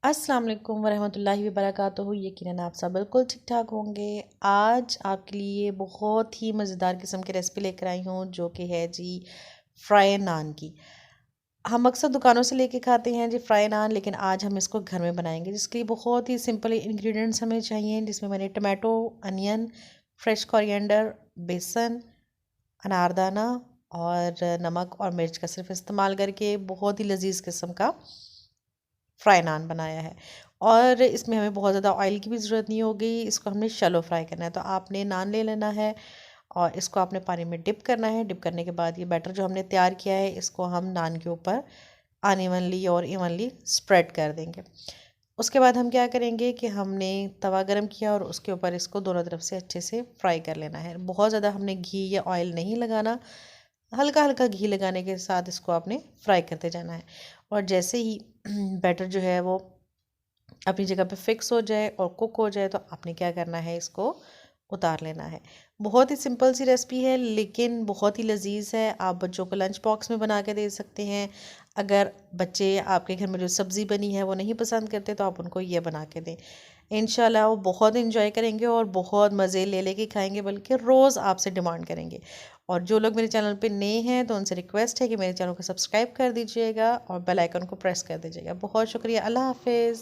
अस्सलाम वालेकुम वरहमतुल्लाहि वबरकातुहू। यकीनन आप सब बिल्कुल ठीक ठाक होंगे। आज आपके लिए बहुत ही मज़ेदार किस्म की रेसिपी लेकर आई हूँ जो कि है जी फ्राई नान की। हम अक्सर दुकानों से लेके खाते हैं जी फ्राई नान, लेकिन आज हम इसको घर में बनाएंगे जिसके लिए बहुत ही सिंपल इंग्रेडिएंट्स हमें चाहिए, जिसमें मैंने टमाटो, अनियन, फ्रेश कोरिएंडर, बेसन, अनारदाना और नमक और मिर्च का सिर्फ इस्तेमाल करके बहुत ही लजीज किस्म का फ्राई नान बनाया है। और इसमें हमें बहुत ज़्यादा ऑयल की भी ज़रूरत नहीं होगी। इसको हमने शैलो फ्राई करना है। तो आपने नान ले लेना है और इसको आपने पानी में डिप करना है। डिप करने के बाद ये बैटर जो हमने तैयार किया है इसको हम नान के ऊपर अनइवनली और इवनली स्प्रेड कर देंगे। उसके बाद हम क्या करेंगे कि हमने तवा गरम किया और उसके ऊपर इसको दोनों तरफ से अच्छे से फ्राई कर लेना है। बहुत ज़्यादा हमने घी या ऑयल नहीं लगाना, हल्का हल्का घी लगाने के साथ इसको आपने फ्राई करते जाना है। और जैसे ही बैटर जो है वो अपनी जगह पे फिक्स हो जाए और कुक हो जाए तो आपने क्या करना है, इसको उतार लेना है। बहुत ही सिंपल सी रेसिपी है लेकिन बहुत ही लजीज है। आप बच्चों को लंच बॉक्स में बना के दे सकते हैं। अगर बच्चे आपके घर में जो सब्ज़ी बनी है वो नहीं पसंद करते तो आप उनको ये बना के दें। इंशाल्लाह वो बहुत इंजॉय करेंगे और बहुत मज़े ले लेके खाएंगे, बल्कि रोज़ आपसे डिमांड करेंगे। और जो लोग मेरे चैनल पे नए हैं तो उनसे रिक्वेस्ट है कि मेरे चैनल को सब्सक्राइब कर दीजिएगा और बेल आइकन को प्रेस कर दीजिएगा। बहुत शुक्रिया। अल्लाह हाफिज़।